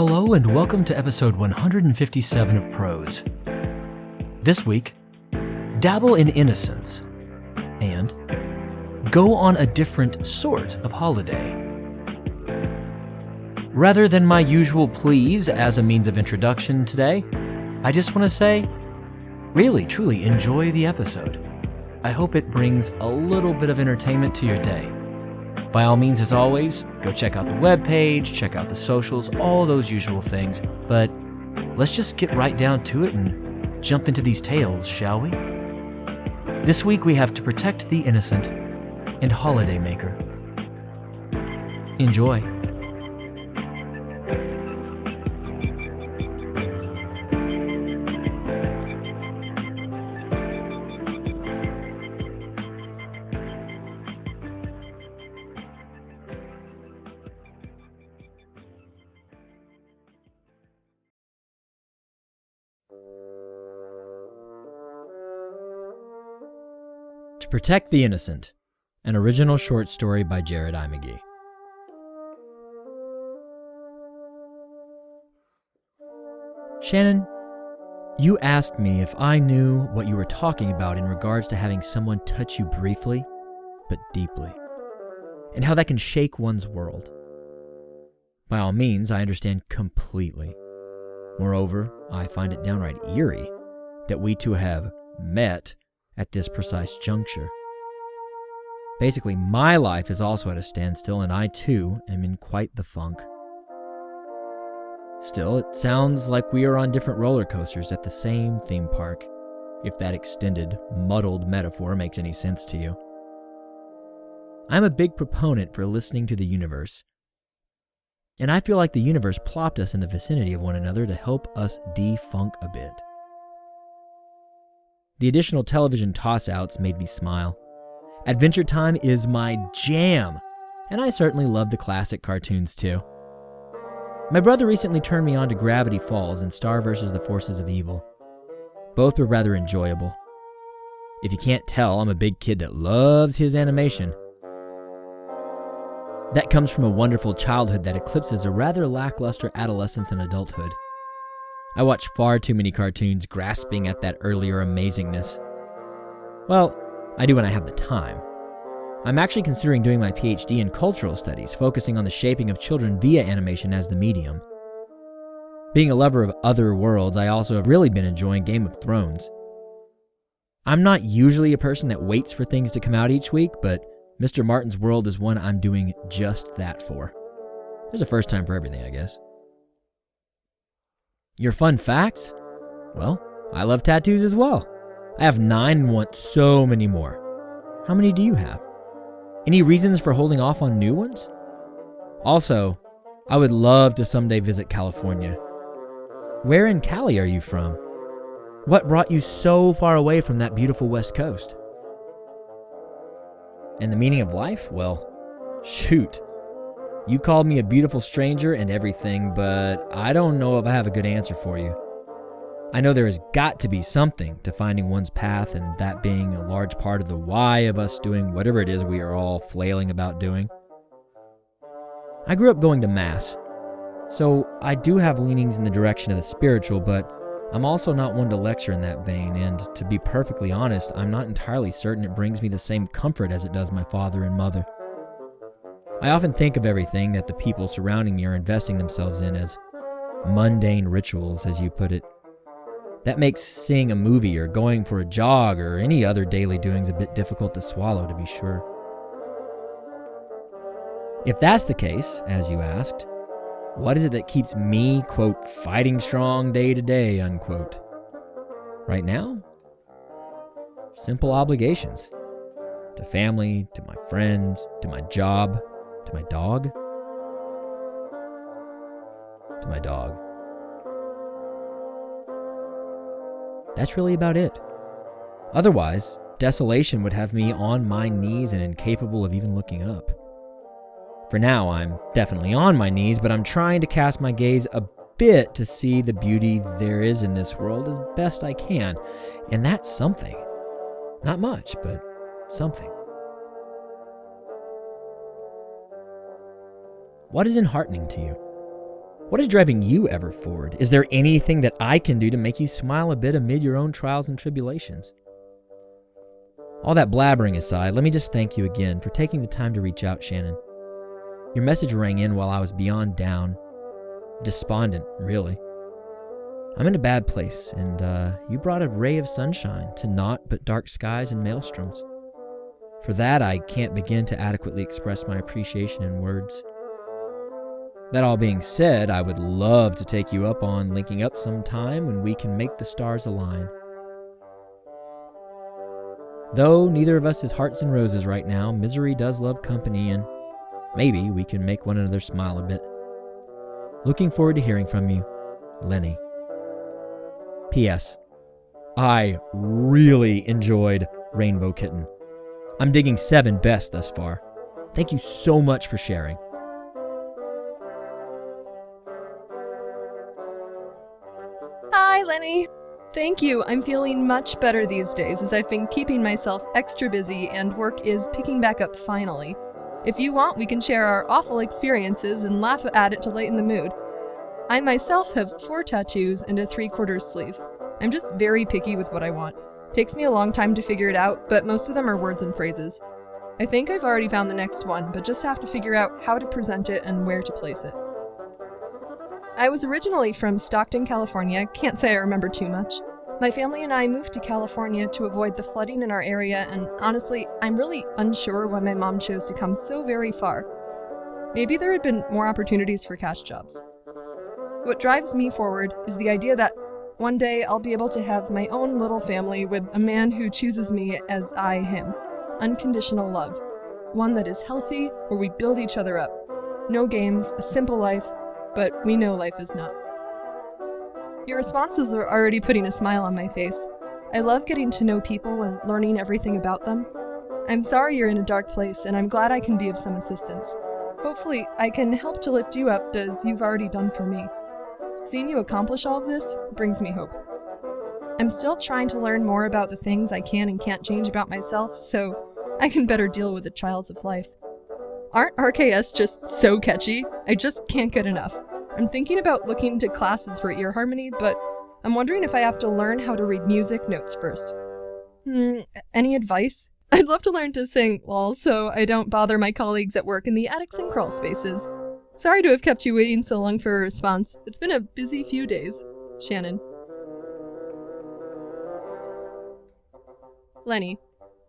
Hello and welcome to episode 157 of Prose. This week, dabble in innocence and go on a different sort of holiday. Rather than my usual pleas as a means of introduction today, I just want to say, really, truly enjoy the episode. I hope it brings a little bit of entertainment to your day. By all means, as always, go check out the webpage, check out the socials, all those usual things, but let's just get right down to it and jump into these tales, shall we? This week we have To Protect the Innocent and Holidaymaker. Enjoy. To Protect the Innocent, an original short story by Jared McGee. Shannon, you asked me if I knew what you were talking about in regards to having someone touch you briefly, but deeply, and how that can shake one's world. By all means, I understand completely. Moreover, I find it downright eerie that we two have met at this precise juncture. Basically, my life is also at a standstill, and I too am in quite the funk. Still, it sounds like we are on different roller coasters at the same theme park, if that extended, muddled metaphor makes any sense to you. I'm a big proponent for listening to the universe, and I feel like the universe plopped us in the vicinity of one another to help us defunk a bit. The additional television toss-outs made me smile. Adventure Time is my jam, and I certainly love the classic cartoons too. My brother recently turned me on to Gravity Falls and Star vs. the Forces of Evil. Both were rather enjoyable. If you can't tell, I'm a big kid that loves his animation. That comes from a wonderful childhood that eclipses a rather lackluster adolescence and adulthood. I watch far too many cartoons grasping at that earlier amazingness. Well, I do when I have the time. I'm actually considering doing my PhD in cultural studies, focusing on the shaping of children via animation as the medium. Being a lover of other worlds, I also have really been enjoying Game of Thrones. I'm not usually a person that waits for things to come out each week, but Mr. Martin's World is one I'm doing just that for. There's a first time for everything, I guess. Your fun facts? Well, I love tattoos as well. I have 9 and want so many more. How many do you have? Any reasons for holding off on new ones? Also, I would love to someday visit California. Where in Cali are you from? What brought you so far away from that beautiful West Coast? And the meaning of life? Well, shoot. You called me a beautiful stranger and everything, but I don't know if I have a good answer for you. I know there has got to be something to finding one's path, and that being a large part of the why of us doing whatever it is we are all flailing about doing. I grew up going to Mass, so I do have leanings in the direction of the spiritual, but I'm also not one to lecture in that vein, and to be perfectly honest, I'm not entirely certain it brings me the same comfort as it does my father and mother. I often think of everything that the people surrounding me are investing themselves in as mundane rituals, as you put it. That makes seeing a movie or going for a jog or any other daily doings a bit difficult to swallow, to be sure. If that's the case, as you asked, what is it that keeps me, quote, fighting strong day to day, unquote? Right now? Simple obligations. To family, to my friends, to my job, to my dog. To my dog. That's really about it. Otherwise, desolation would have me on my knees and incapable of even looking up. For now, I'm definitely on my knees, but I'm trying to cast my gaze a bit to see the beauty there is in this world as best I can, and that's something. Not much, but something. What is enheartening to you? What is driving you ever forward? Is there anything that I can do to make you smile a bit amid your own trials and tribulations? All that blabbering aside, let me just thank you again for taking the time to reach out, Shannon. Your message rang in while I was beyond down, despondent, really. I'm in a bad place, and you brought a ray of sunshine to naught but dark skies and maelstroms. For that, I can't begin to adequately express my appreciation in words. That all being said, I would love to take you up on linking up sometime when we can make the stars align. Though neither of us is hearts and roses right now, misery does love company, and maybe we can make one another smile a bit. Looking forward to hearing from you, Lenny. P.S. I really enjoyed Rainbow Kitten. I'm digging 7 best thus far. Thank you so much for sharing. Hi, Lenny. Thank you. I'm feeling much better these days as I've been keeping myself extra busy and work is picking back up finally. If you want, we can share our awful experiences and laugh at it to lighten the mood. I myself have 4 tattoos and a 3/4 sleeve. I'm just very picky with what I want. Takes me a long time to figure it out, but most of them are words and phrases. I think I've already found the next one, but just have to figure out how to present it and where to place it. I was originally from Stockton, California. Can't say I remember too much. My family and I moved to California to avoid the flooding in our area, and honestly, I'm really unsure why my mom chose to come so very far. Maybe there had been more opportunities for cash jobs. What drives me forward is the idea that one day I'll be able to have my own little family with a man who chooses me as I him. Unconditional love. One that is healthy, where we build each other up. No games, a simple life, but we know life is not. Your responses are already putting a smile on my face. I love getting to know people and learning everything about them. I'm sorry you're in a dark place, and I'm glad I can be of some assistance. Hopefully, I can help to lift you up as you've already done for me. Seeing you accomplish all of this brings me hope. I'm still trying to learn more about the things I can and can't change about myself, so I can better deal with the trials of life. Aren't RKS just so catchy? I just can't get enough. I'm thinking about looking into classes for ear harmony, but I'm wondering if I have to learn how to read music notes first. Any advice? I'd love to learn to sing, lol, so I don't bother my colleagues at work in the attics and crawl spaces. Sorry to have kept you waiting so long for a response. It's been a busy few days. Shannon. Lenny.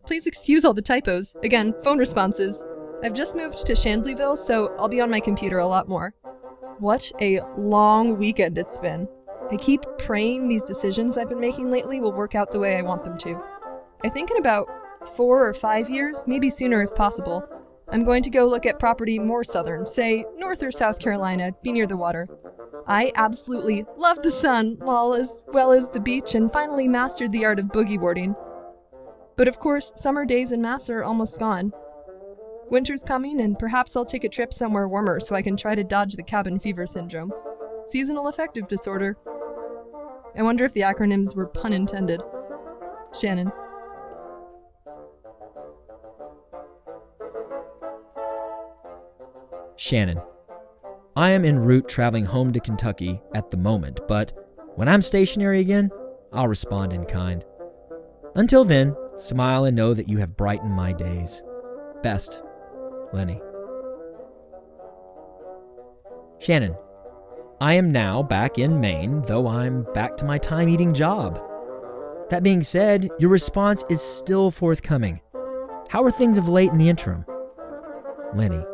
Please excuse all the typos. Again, phone responses. I've just moved to Chandleyville, so I'll be on my computer a lot more. What a long weekend it's been. I keep praying these decisions I've been making lately will work out the way I want them to. I think in about 4 or 5 years, maybe sooner if possible, I'm going to go look at property more southern, say North or South Carolina, be near the water. I absolutely love the sun, lol, as well as the beach, and finally mastered the art of boogie boarding. But of course, summer days in Mass are almost gone. Winter's coming, and perhaps I'll take a trip somewhere warmer so I can try to dodge the cabin fever syndrome. Seasonal affective disorder. I wonder if the acronyms were pun intended. Shannon. Shannon. I am en route traveling home to Kentucky at the moment, but when I'm stationary again, I'll respond in kind. Until then, smile and know that you have brightened my days. Best, Lenny. Shannon. I am now back in Maine, though I'm back to my time-eating job. That being said, your response is still forthcoming. How are things of late in the interim? Lenny.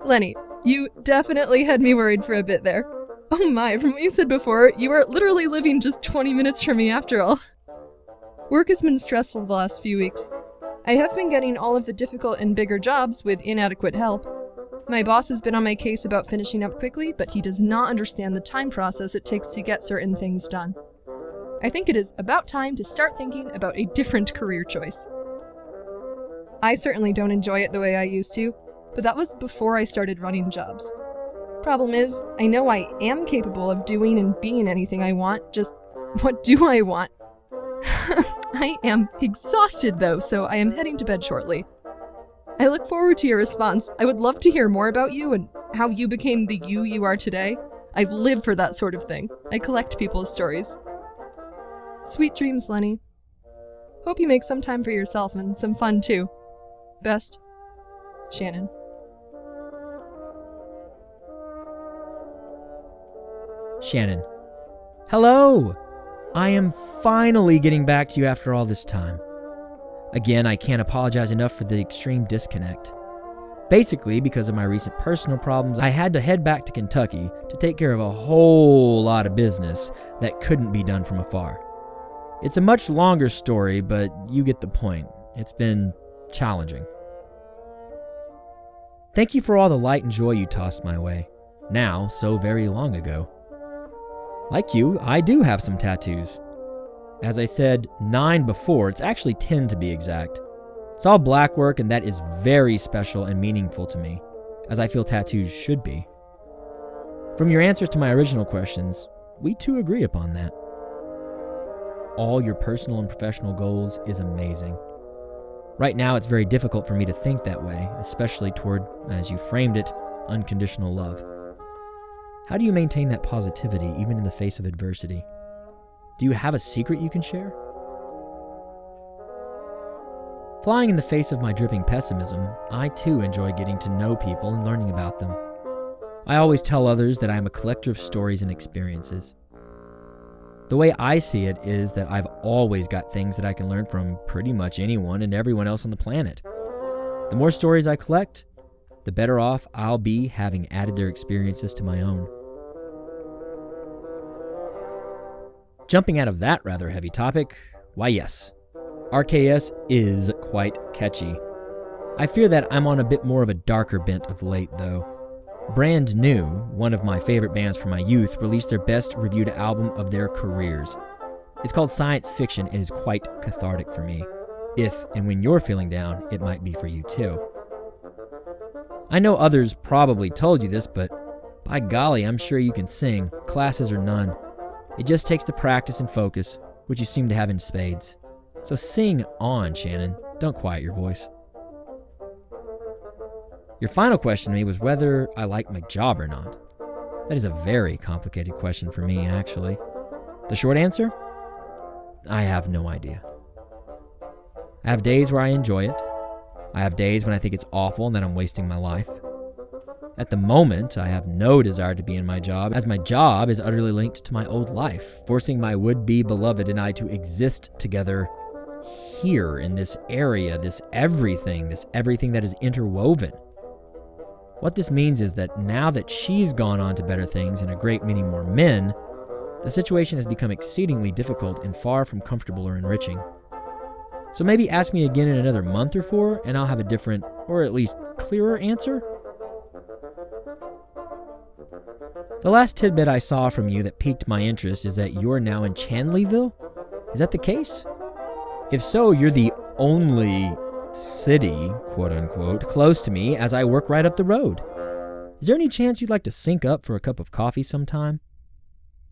Lenny, you definitely had me worried for a bit there. Oh my, from what you said before, you are literally living just 20 minutes from me after all. Work has been stressful the last few weeks. I have been getting all of the difficult and bigger jobs with inadequate help. My boss has been on my case about finishing up quickly, but he does not understand the time process it takes to get certain things done. I think it is about time to start thinking about a different career choice. I certainly don't enjoy it the way I used to, but that was before I started running jobs. Problem is, I know I am capable of doing and being anything I want, just what do I want? I am exhausted though, so I am heading to bed shortly. I look forward to your response. I would love to hear more about you and how you became the you are today. I live for that sort of thing. I collect people's stories. Sweet dreams, Lenny. Hope you make some time for yourself and some fun too. Best, Shannon. Shannon. Hello! I am finally getting back to you after all this time. Again, I can't apologize enough for the extreme disconnect. Basically, because of my recent personal problems, I had to head back to Kentucky to take care of a whole lot of business that couldn't be done from afar. It's a much longer story, but you get the point. It's been challenging. Thank you for all the light and joy you tossed my way, now so very long ago. Like you, I do have some tattoos. As I said 9 before, it's actually 10 to be exact. It's all black work, and that is very special and meaningful to me, as I feel tattoos should be. From your answers to my original questions, we too agree upon that. All your personal and professional goals is amazing. Right now, it's very difficult for me to think that way, especially toward, as you framed it, unconditional love. How do you maintain that positivity even in the face of adversity? Do you have a secret you can share? Flying in the face of my dripping pessimism, I too enjoy getting to know people and learning about them. I always tell others that I am a collector of stories and experiences. The way I see it is that I've always got things that I can learn from pretty much anyone and everyone else on the planet. The more stories I collect, the better off I'll be having added their experiences to my own. Jumping out of that rather heavy topic, why yes, RKS is quite catchy. I fear that I'm on a bit more of a darker bent of late though. Brand New, one of my favorite bands from my youth, released their best reviewed album of their careers. It's called Science Fiction and is quite cathartic for me. If and when you're feeling down, it might be for you too. I know others probably told you this, but by golly, I'm sure you can sing, classes or none. It just takes the practice and focus, which you seem to have in spades. So sing on, Shannon. Don't quiet your voice. Your final question to me was whether I like my job or not. That is a very complicated question for me, actually. The short answer? I have no idea. I have days where I enjoy it. I have days when I think it's awful and that I'm wasting my life. At the moment, I have no desire to be in my job, as my job is utterly linked to my old life, forcing my would-be beloved and I to exist together here in this area, this everything that is interwoven. What this means is that now that she's gone on to better things and a great many more men, the situation has become exceedingly difficult and far from comfortable or enriching. So maybe ask me again in another month or 4 and I'll have a different, or at least clearer answer. The last tidbit I saw from you that piqued my interest is that you're now in Chandleyville? Is that the case? If so, you're the only city, quote-unquote, close to me as I work right up the road. Is there any chance you'd like to sync up for a cup of coffee sometime?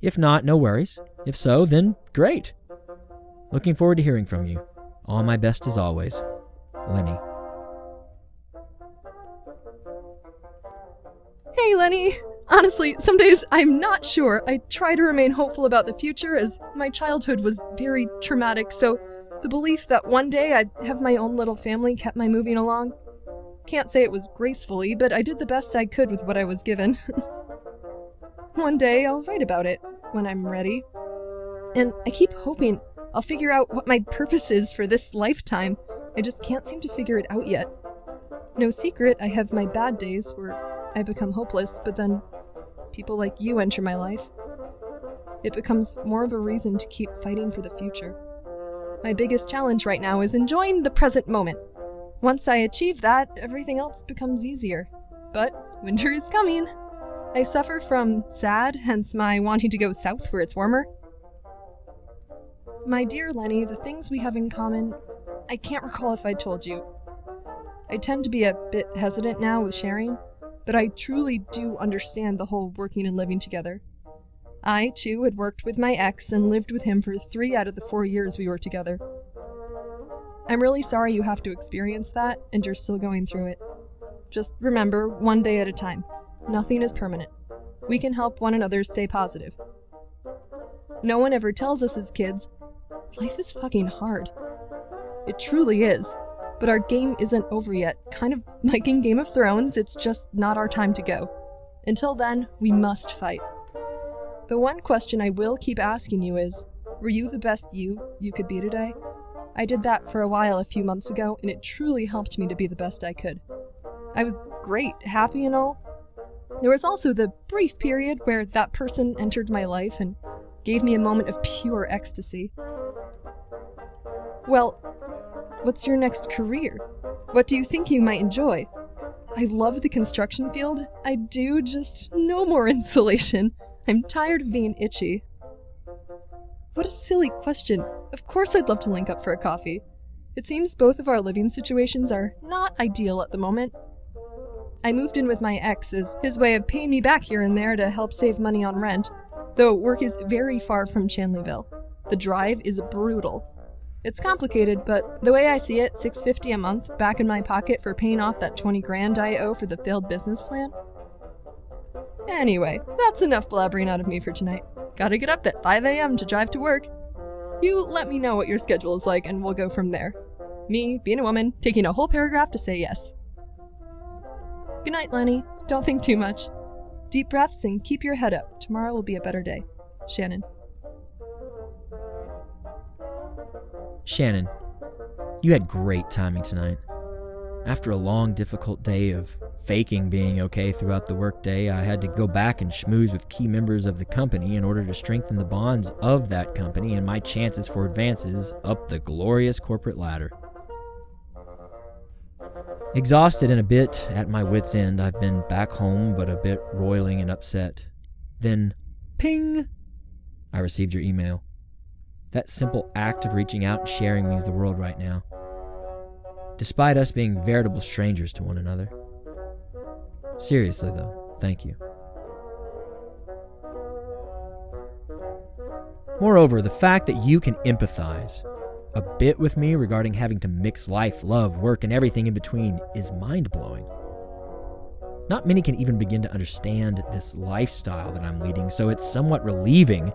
If not, no worries. If so, then great. Looking forward to hearing from you. All my best as always. Lenny. Hey, Lenny. Honestly, some days I'm not sure. I try to remain hopeful about the future as my childhood was very traumatic, so the belief that one day I'd have my own little family kept my moving along. Can't say it was gracefully, but I did the best I could with what I was given. One day I'll write about it when I'm ready. And I keep hoping I'll figure out what my purpose is for this lifetime. I just can't seem to figure it out yet. No secret, I have my bad days where I become hopeless, but then people like you enter my life. It becomes more of a reason to keep fighting for the future. My biggest challenge right now is enjoying the present moment. Once I achieve that, everything else becomes easier. But winter is coming. I suffer from SAD, hence my wanting to go south where it's warmer. My dear Lenny, the things we have in common, I can't recall if I told you. I tend to be a bit hesitant now with sharing, but I truly do understand the whole working and living together. I, too, had worked with my ex and lived with him for 3 out of the 4 years we were together. I'm really sorry you have to experience that and you're still going through it. Just remember, one day at a time. Nothing is permanent. We can help one another stay positive. No one ever tells us as kids, life is fucking hard. It truly is. But our game isn't over yet. Kind of like in Game of Thrones, it's just not our time to go. Until then, we must fight. The one question I will keep asking you is, were you the best you could be today? I did that for a while a few months ago, and it truly helped me to be the best I could. I was great, happy and all. There was also the brief period where that person entered my life and gave me a moment of pure ecstasy. Well, what's your next career? What do you think you might enjoy? I love the construction field. I do, just no more insulation. I'm tired of being itchy. What a silly question. Of course I'd love to link up for a coffee. It seems both of our living situations are not ideal at the moment. I moved in with my ex as his way of paying me back here and there to help save money on rent, though work is very far from Shanleyville. The drive is brutal. It's complicated, but the way I see it, $650 a month back in my pocket for paying off that $20,000 I owe for the failed business plan. Anyway, that's enough blabbering out of me for tonight. Gotta get up at 5 a.m. to drive to work. You let me know what your schedule is like and we'll go from there. Me, being a woman, taking a whole paragraph to say yes. Good night, Lenny. Don't think too much. Deep breaths and keep your head up. Tomorrow will be a better day. Shannon. Shannon, you had great timing tonight. After a long, difficult day of faking being okay throughout the workday, I had to go back and schmooze with key members of the company in order to strengthen the bonds of that company and my chances for advances up the glorious corporate ladder. Exhausted and a bit at my wit's end, I've been back home but a bit roiling and upset. Then, ping! I received your email. That simple act of reaching out and sharing means the world right now. Despite us being veritable strangers to one another. Seriously though, thank you. Moreover, the fact that you can empathize a bit with me regarding having to mix life, love, work, and everything in between is mind-blowing. Not many can even begin to understand this lifestyle that I'm leading, so it's somewhat relieving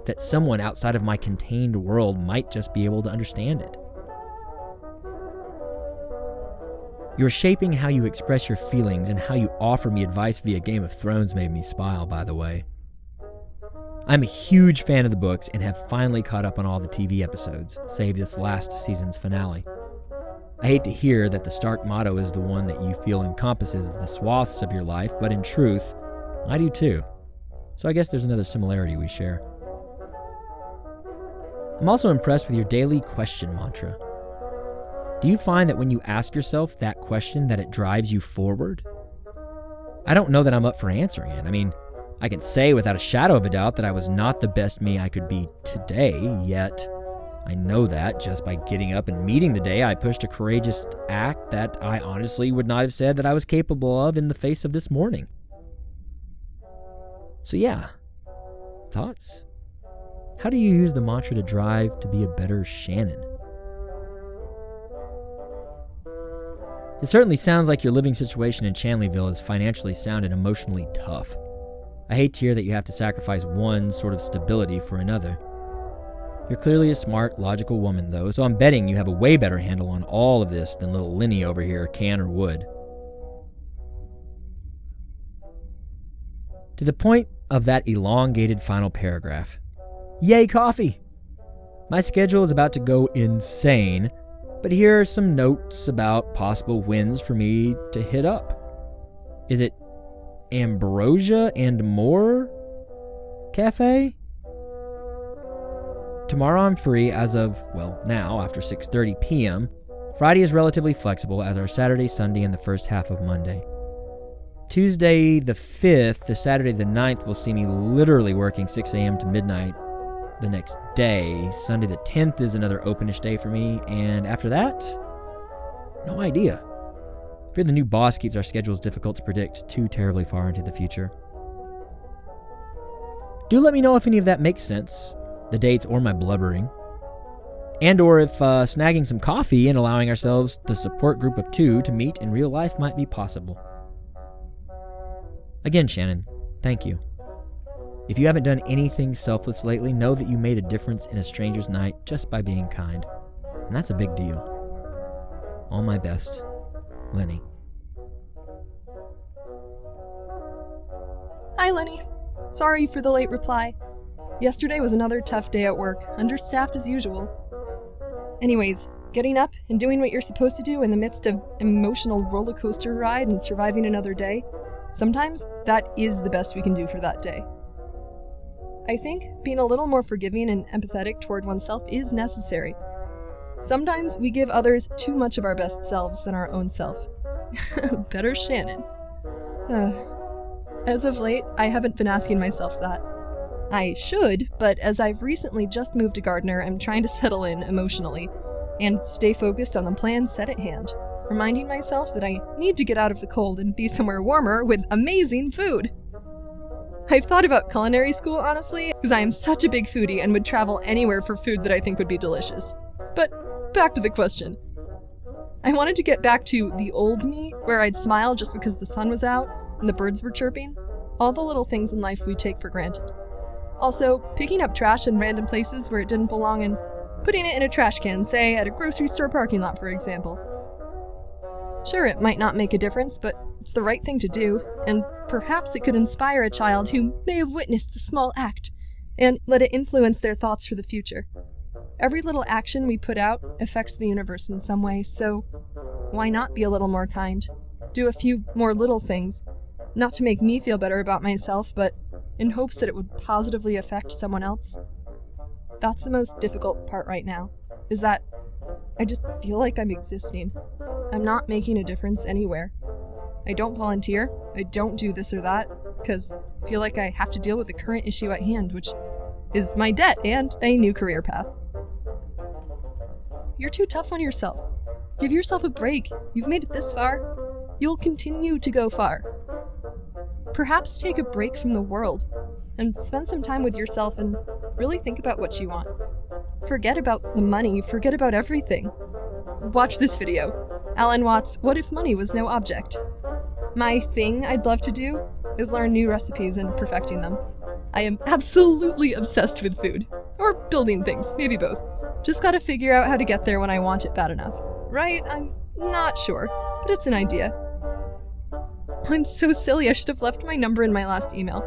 that someone outside of my contained world might just be able to understand it. Your shaping how you express your feelings and how you offer me advice via Game of Thrones made me smile, by the way. I'm a huge fan of the books and have finally caught up on all the TV episodes, save this last season's finale. I hate to hear that the Stark motto is the one that you feel encompasses the swaths of your life, but in truth, I do too. So I guess there's another similarity we share. I'm also impressed with your daily question mantra. Do you find that when you ask yourself that question that it drives you forward? I don't know that I'm up for answering it. I mean, I can say without a shadow of a doubt that I was not the best me I could be today, yet I know that just by getting up and meeting the day, I pushed a courageous act that I honestly would not have said that I was capable of in the face of this morning. So yeah, thoughts? How do you use the mantra to drive to be a better Shannon? It certainly sounds like your living situation in Shanleyville is financially sound and emotionally tough. I hate to hear that you have to sacrifice one sort of stability for another. You're clearly a smart, logical woman, though, so I'm betting you have a way better handle on all of this than little Lenny over here can or would. To the point of that elongated final paragraph. Yay, coffee! My schedule is about to go insane, but here are some notes about possible wins for me to hit up. Is it Ambrosia and More Cafe? Tomorrow I'm free as of, well, now, after 6:30 p.m. Friday is relatively flexible as are Saturday, Sunday, and the first half of Monday. Tuesday the 5th to Saturday the 9th will see me literally working 6 a.m. to midnight the next day. Sunday the 10th is another openish day for me, and after that, no idea. I fear the new boss keeps our schedules difficult to predict too terribly far into the future. Do let me know if any of that makes sense, the dates or my blubbering. And or if snagging some coffee and allowing ourselves the support group of 2 to meet in real life might be possible. Again, Shannon, thank you. If you haven't done anything selfless lately, know that you made a difference in a stranger's night just by being kind. And that's a big deal. All my best, Lenny. Hi, Lenny. Sorry for the late reply. Yesterday was another tough day at work, understaffed as usual. Anyways, getting up and doing what you're supposed to do in the midst of emotional roller coaster ride and surviving another day, sometimes that is the best we can do for that day. I think being a little more forgiving and empathetic toward oneself is necessary. Sometimes we give others too much of our best selves than our own self. Better Shannon. As of late, I haven't been asking myself that. I should, but as I've recently just moved to Gardner, I'm trying to settle in emotionally and stay focused on the plan set at hand, reminding myself that I need to get out of the cold and be somewhere warmer with amazing food. I've thought about culinary school, honestly, because I am such a big foodie and would travel anywhere for food that I think would be delicious. But back to the question. I wanted to get back to the old me, where I'd smile just because the sun was out and the birds were chirping, all the little things in life we take for granted. Also, picking up trash in random places where it didn't belong and putting it in a trash can, say at a grocery store parking lot, for example. Sure, it might not make a difference, but it's the right thing to do, and perhaps it could inspire a child who may have witnessed the small act, and let it influence their thoughts for the future. Every little action we put out affects the universe in some way, so why not be a little more kind? Do a few more little things, not to make me feel better about myself, but in hopes that it would positively affect someone else. That's the most difficult part right now, is that I just feel like I'm existing. I'm not making a difference anywhere. I don't volunteer, I don't do this or that, because I feel like I have to deal with the current issue at hand, which is my debt and a new career path. You're too tough on yourself. Give yourself a break. You've made it this far. You'll continue to go far. Perhaps take a break from the world and spend some time with yourself and really think about what you want. Forget about the money, forget about everything. Watch this video. Alan Watts' What If Money Was No Object? My thing I'd love to do is learn new recipes and perfecting them. I am absolutely obsessed with food. Or building things, maybe both. Just gotta figure out how to get there when I want it bad enough. Right? I'm not sure, but it's an idea. I'm so silly, I should have left my number in my last email.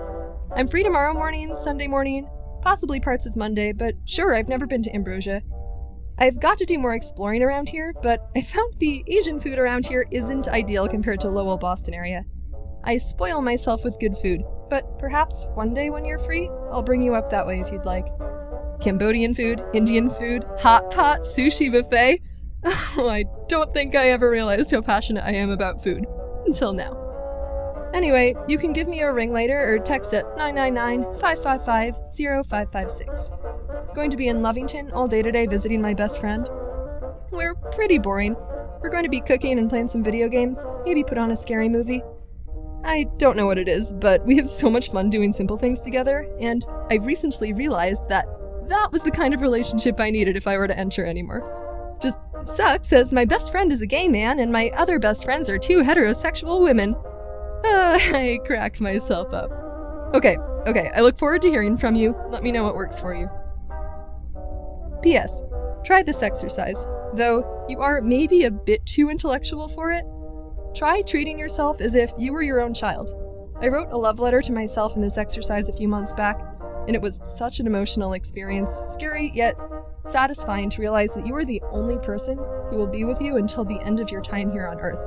I'm free tomorrow morning, Sunday morning, possibly parts of Monday, but sure, I've never been to Ambrosia. I've got to do more exploring around here, but I found the Asian food around here isn't ideal compared to Lowell, Boston area. I spoil myself with good food, but perhaps one day when you're free, I'll bring you up that way if you'd like. Cambodian food, Indian food, hot pot, sushi buffet. Oh, I don't think I ever realized how passionate I am about food. Until now. Anyway, you can give me a ring later or text at 999-555-0556. Going to be in Lovington all day today visiting my best friend. We're pretty boring. We're going to be cooking and playing some video games, maybe put on a scary movie. I don't know what it is, but we have so much fun doing simple things together, and I recently realized that was the kind of relationship I needed if I were to enter anymore. Just sucks as my best friend is a gay man and my other best friends are 2 heterosexual women. I crack myself up. Okay, I look forward to hearing from you. Let me know what works for you. P.S. Try this exercise. Though you are maybe a bit too intellectual for it, try treating yourself as if you were your own child. I wrote a love letter to myself in this exercise a few months back, and it was such an emotional experience, scary yet satisfying to realize that you are the only person who will be with you until the end of your time here on Earth.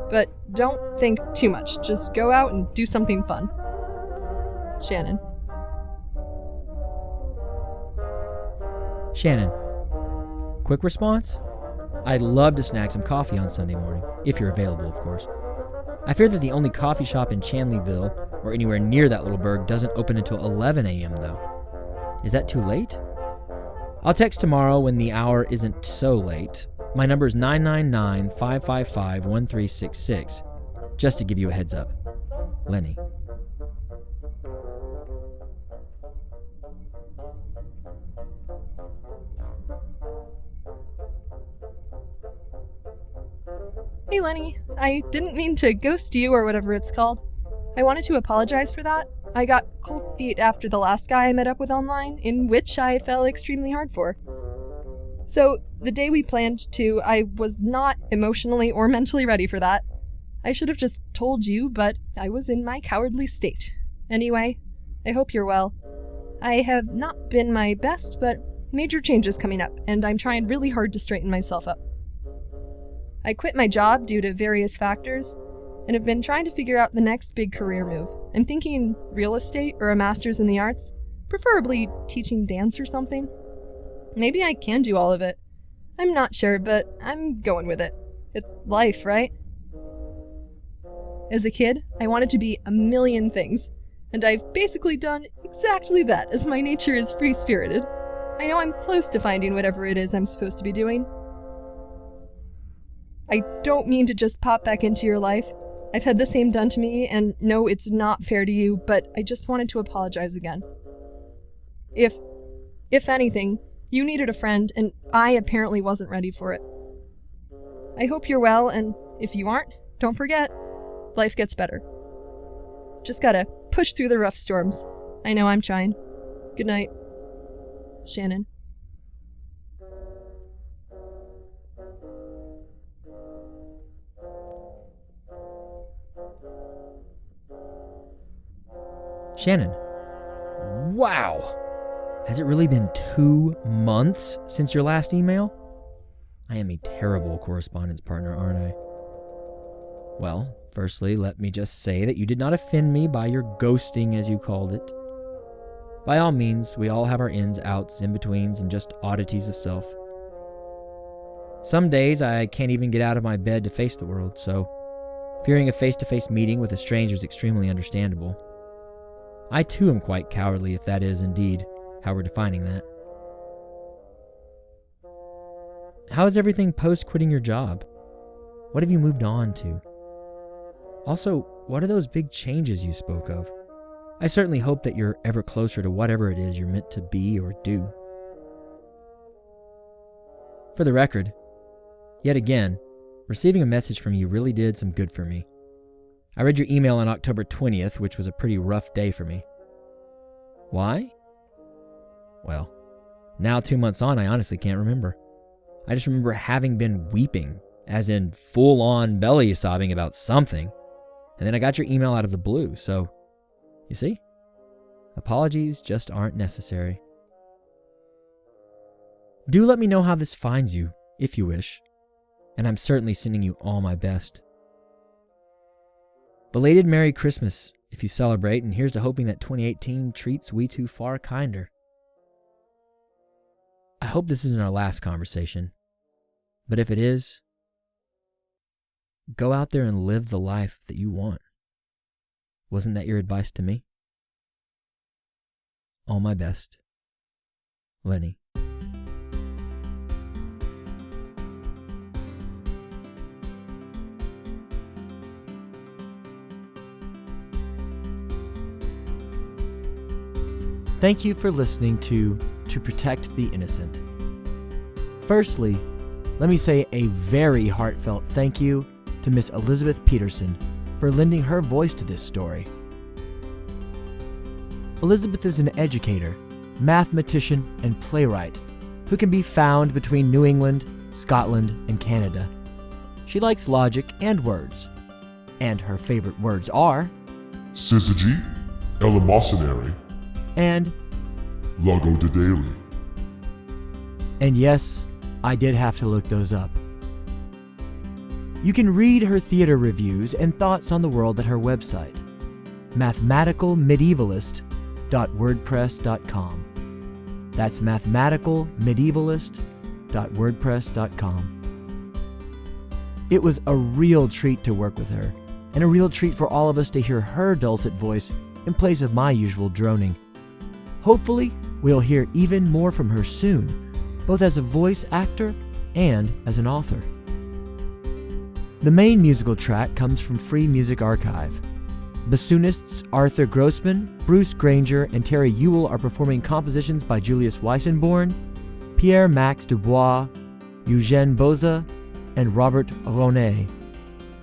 But don't think too much, just go out and do something fun. Shannon. Shannon, quick response? I'd love to snag some coffee on Sunday morning, if you're available, of course. I fear that the only coffee shop in Chandleyville, or anywhere near that little burg, doesn't open until 11 a.m. though. Is that too late? I'll text tomorrow when the hour isn't so late. My number is 999-555-1366, just to give you a heads up. Lenny. Hey Lenny, I didn't mean to ghost you or whatever it's called. I wanted to apologize for that. I got cold feet after the last guy I met up with online, in which I fell extremely hard for. So, the day we planned to, I was not emotionally or mentally ready for that. I should have just told you, but I was in my cowardly state. Anyway, I hope you're well. I have not been my best, but major changes coming up, and I'm trying really hard to straighten myself up. I quit my job due to various factors, and have been trying to figure out the next big career move. I'm thinking real estate or a master's in the arts, preferably teaching dance or something. Maybe I can do all of it. I'm not sure, but I'm going with it. It's life, right? As a kid, I wanted to be a million things, and I've basically done exactly that, as my nature is free-spirited. I know I'm close to finding whatever it is I'm supposed to be doing. I don't mean to just pop back into your life. I've had the same done to me, and no, it's not fair to you, but I just wanted to apologize again. If anything, you needed a friend, and I apparently wasn't ready for it. I hope you're well, and if you aren't, don't forget, life gets better. Just gotta push through the rough storms. I know I'm trying. Good night. Shannon. Shannon. Wow! Has it really been 2 months since your last email? I am a terrible correspondence partner, aren't I? Well, firstly, let me just say that you did not offend me by your ghosting, as you called it. By all means, we all have our ins, outs, in-betweens, and just oddities of self. Some days I can't even get out of my bed to face the world, so fearing a face-to-face meeting with a stranger is extremely understandable. I too am quite cowardly, if that is indeed how we're defining that. How is everything post-quitting your job? What have you moved on to? Also, what are those big changes you spoke of? I certainly hope that you're ever closer to whatever it is you're meant to be or do. For the record, yet again, receiving a message from you really did some good for me. I read your email on October 20th, which was a pretty rough day for me. Why? Well, now 2 months on, I honestly can't remember. I just remember having been weeping, as in full-on belly sobbing about something, and then I got your email out of the blue, so, you see? Apologies just aren't necessary. Do let me know how this finds you, if you wish, and I'm certainly sending you all my best. Belated Merry Christmas if you celebrate, and here's to hoping that 2018 treats we two far kinder. I hope this isn't our last conversation, but if it is, go out there and live the life that you want. Wasn't that your advice to me? All my best. Lenny. Thank you for listening to Protect the Innocent. Firstly, let me say a very heartfelt thank you to Miss Elizabeth Peterson for lending her voice to this story. Elizabeth is an educator, mathematician, and playwright who can be found between New England, Scotland, and Canada. She likes logic and words, and her favorite words are syzygy, eleemosynary, and logodedaily. And yes, I did have to look those up. You can read her theater reviews and thoughts on the world at her website, mathematicalmedievalist.wordpress.com. That's mathematicalmedievalist.wordpress.com. It was a real treat to work with her, and a real treat for all of us to hear her dulcet voice in place of my usual droning. Hopefully, we'll hear even more from her soon, both as a voice actor and as an author. The main musical track comes from Free Music Archive. Bassoonists Arthur Grossman, Bruce Granger, and Terry Ewell are performing compositions by Julius Weissenborn, Pierre-Max Dubois, Eugène Boza, and Robert Ronet.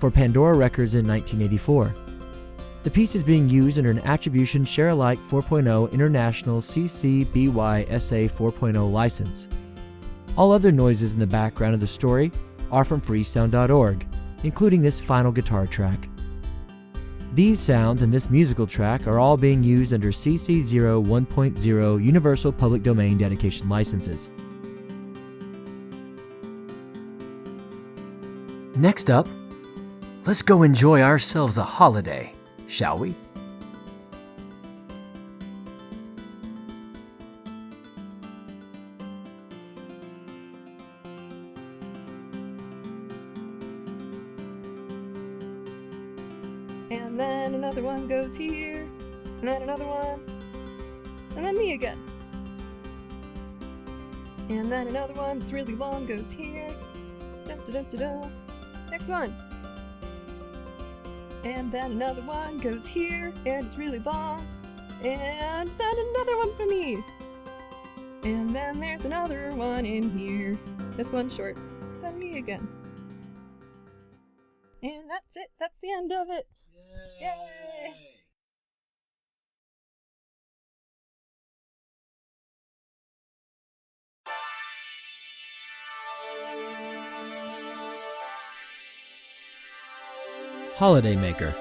for Pandora Records in 1984. The piece is being used under an Attribution Share-alike 4.0 International CC BY SA 4.0 license. All other noises in the background of the story are from freesound.org, including this final guitar track. These sounds and this musical track are all being used under CC 0 1.0 Universal Public Domain dedication licenses. Next up, let's go enjoy ourselves a holiday, shall we? And then another one goes here, and then another one, and then me again. And then another one that's really long goes here. Da, da, da, da, da. Next one. And then another one goes here, and it's really long. And then another one for me. And then there's another one in here. This one's short. Then me again. And that's it. That's the end of it. Yay! Holidaymaker,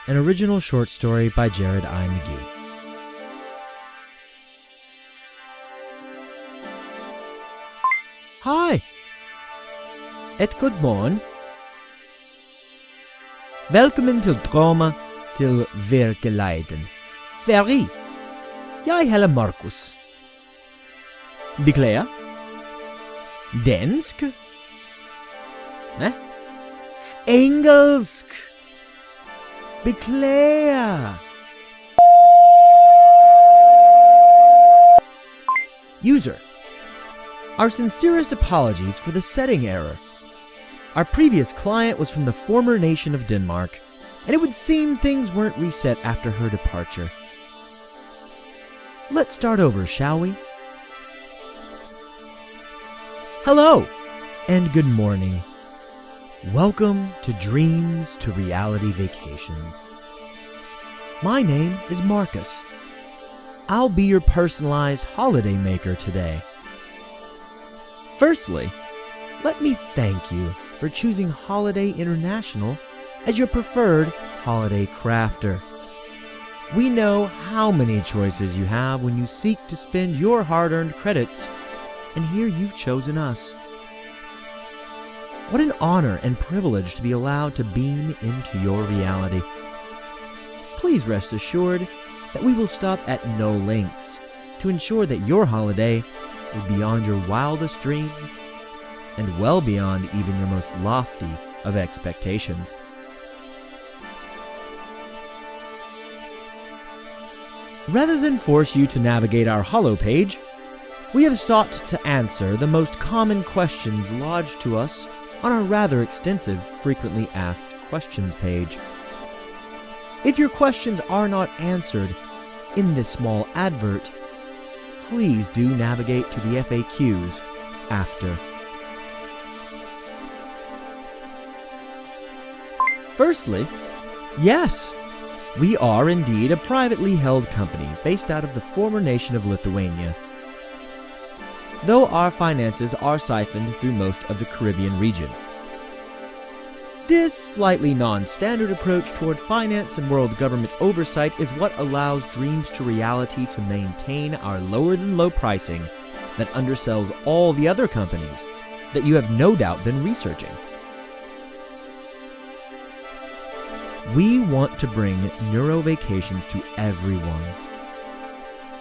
an original short story by Jared I. McGee. Hi! Et good morgen. Velkommen til Drama til Virkeligheten. Ferry. Jeg heter Markus. Beklager. Dansk? Engelsk. Beklager. User. Our sincerest apologies for the setting error. Our previous client was from the former nation of Denmark, and it would seem things weren't reset after her departure. Let's start over, shall we? Hello, and good morning. Welcome to Dreams to Reality Vacations. My name is Marcus. I'll be your personalized holidaymaker today. Firstly, let me thank you for choosing Holiday International as your preferred holiday crafter. We know how many choices you have when you seek to spend your hard-earned credits, and here you've chosen us. What an honor and privilege to be allowed to beam into your reality. Please rest assured that we will stop at no lengths to ensure that your holiday is beyond your wildest dreams and well beyond even your most lofty of expectations. Rather than force you to navigate our holo page, we have sought to answer the most common questions lodged to us on our rather extensive frequently asked questions page. If your questions are not answered in this small advert, please do navigate to the FAQs after. Firstly, yes, we are indeed a privately held company based out of the former nation of Lithuania, though our finances are siphoned through most of the Caribbean region. This slightly non-standard approach toward finance and world government oversight is what allows Dreams to Reality to maintain our lower-than-low pricing that undersells all the other companies that you have no doubt been researching. We want to bring neuro vacations to everyone,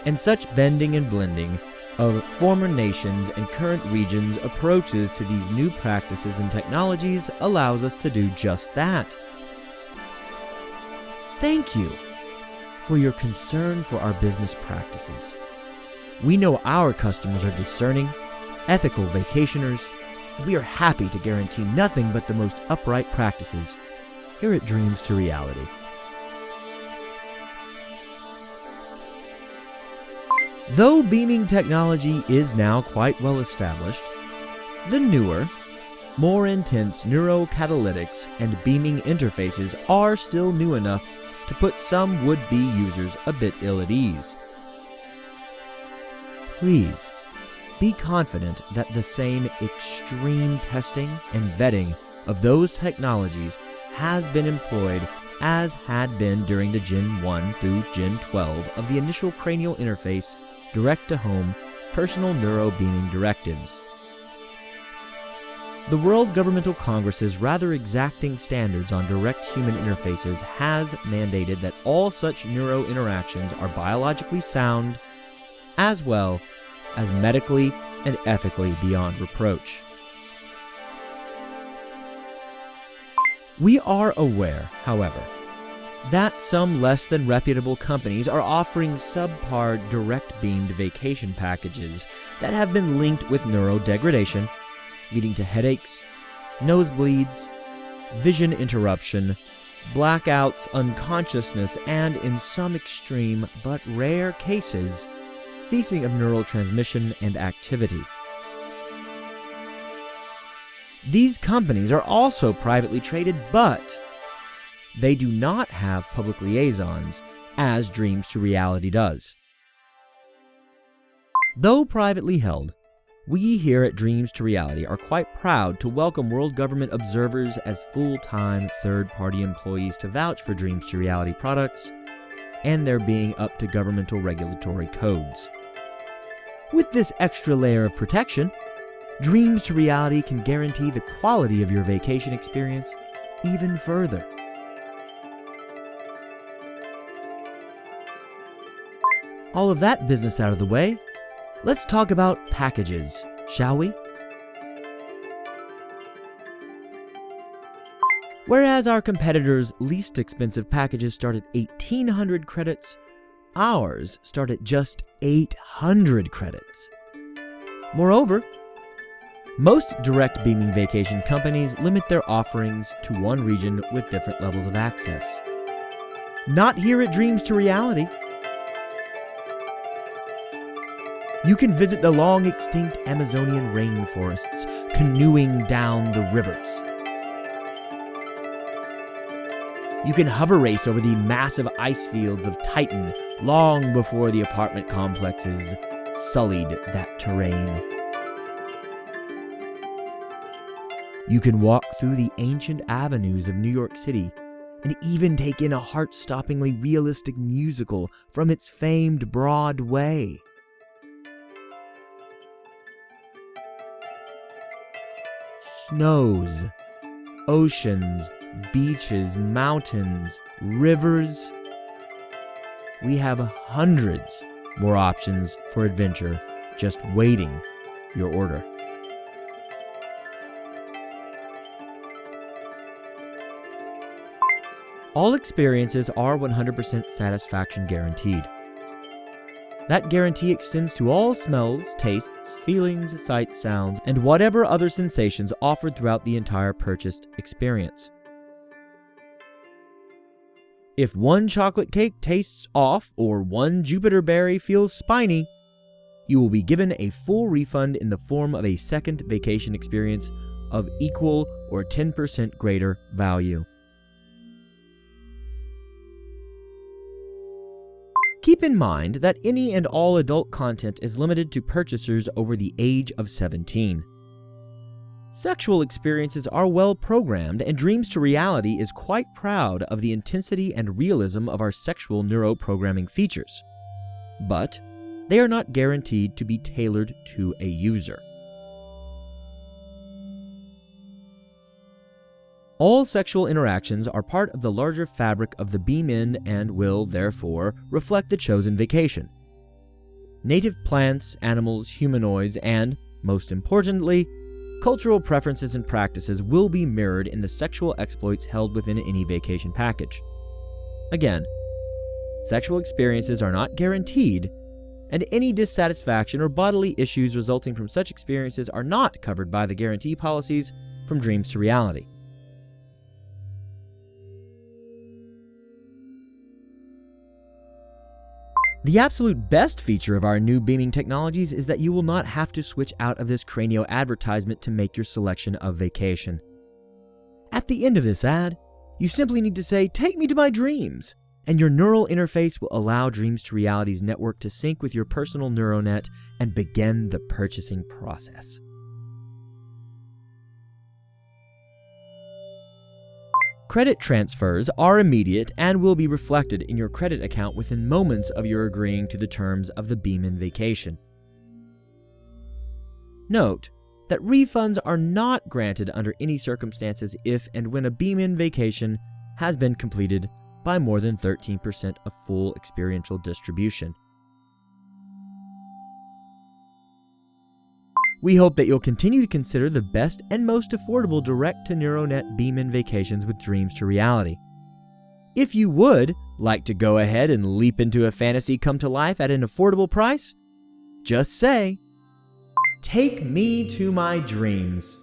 and such bending and blending of former nations and current regions approaches to these new practices and technologies allows us to do just that. Thank you for your concern for our business practices. We know our customers are discerning, ethical vacationers, and we are happy to guarantee nothing but the most upright practices here at Dreams to Reality. Though beaming technology is now quite well established, the newer, more intense neurocatalytics and beaming interfaces are still new enough to put some would-be users a bit ill at ease. Please, be confident that the same extreme testing and vetting of those technologies has been employed as had been during the Gen 1 through Gen 12 of the initial cranial interface direct-to-home personal neurobeaming directives. The World Governmental Congress's rather exacting standards on direct human interfaces has mandated that all such neuro interactions are biologically sound, as well as medically and ethically beyond reproach. We are aware, however, that some less than reputable companies are offering subpar direct-beamed vacation packages that have been linked with neurodegradation, leading to headaches, nosebleeds, vision interruption, blackouts, unconsciousness, and in some extreme but rare cases, ceasing of neural transmission and activity. These companies are also privately traded, but they do not have public liaisons, as Dreams to Reality does. Though privately held, we here at Dreams to Reality are quite proud to welcome world government observers as full-time third-party employees to vouch for Dreams to Reality products and their being up to governmental regulatory codes. With this extra layer of protection, Dreams to Reality can guarantee the quality of your vacation experience even further. All of that business out of the way, let's talk about packages, shall we? Whereas our competitors' least expensive packages start at 1,800 credits, ours start at just 800 credits. Moreover, most direct beaming vacation companies limit their offerings to one region with different levels of access. Not here at Dreams to Reality. You can visit the long-extinct Amazonian rainforests, canoeing down the rivers. You can hover race over the massive ice fields of Titan long before the apartment complexes sullied that terrain. You can walk through the ancient avenues of New York City and even take in a heart-stoppingly realistic musical from its famed Broadway. Snows, oceans, beaches, mountains, rivers. We have hundreds more options for adventure just waiting your order. All experiences are 100% satisfaction guaranteed. That guarantee extends to all smells, tastes, feelings, sights, sounds, and whatever other sensations offered throughout the entire purchased experience. If one chocolate cake tastes off or one Jupiter berry feels spiny, you will be given a full refund in the form of a second vacation experience of equal or 10% greater value. Keep in mind that any and all adult content is limited to purchasers over the age of 17. Sexual experiences are well programmed, and Dreams to Reality is quite proud of the intensity and realism of our sexual neuroprogramming features. But they are not guaranteed to be tailored to a user. All sexual interactions are part of the larger fabric of the beam-in and will, therefore, reflect the chosen vacation. Native plants, animals, humanoids, and, most importantly, cultural preferences and practices will be mirrored in the sexual exploits held within any vacation package. Again, sexual experiences are not guaranteed, and any dissatisfaction or bodily issues resulting from such experiences are not covered by the guarantee policies from Dreams to Reality. The absolute best feature of our new beaming technologies is that you will not have to switch out of this Cranio advertisement to make your selection of vacation. At the end of this ad, you simply need to say, "Take me to my dreams," and your neural interface will allow Dreams to Reality's network to sync with your personal neuronet and begin the purchasing process. Credit transfers are immediate and will be reflected in your credit account within moments of your agreeing to the terms of the Beam-In vacation. Note that refunds are not granted under any circumstances if and when a Beam-In vacation has been completed by more than 13% of full experiential distribution. We hope that you'll continue to consider the best and most affordable direct-to-neuronet Beam-In vacations with Dreams to Reality. If you would like to go ahead and leap into a fantasy come to life at an affordable price, just say, "Take me to my dreams."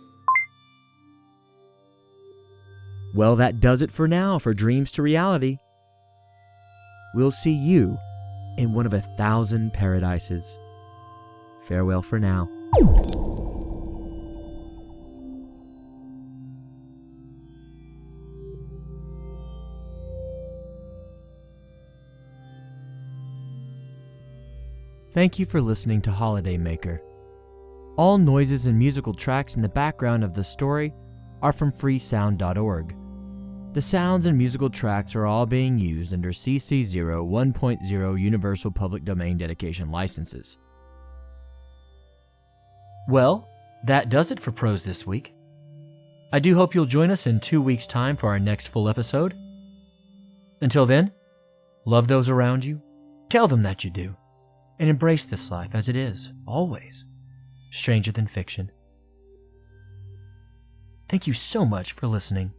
Well, that does it for now for Dreams to Reality. We'll see you in one of 1,000 paradises. Farewell for now. Thank you for listening to Holidaymaker. All noises and musical tracks in the background of the story are from freesound.org. The sounds and musical tracks are all being used under CC 0 Universal Public Domain Dedication licenses. Well, that does it for Pros this week. I do hope you'll join us in 2 weeks' time for our next full episode. Until then, love those around you, tell them that you do, and embrace this life as it is, always, stranger than fiction. Thank you so much for listening.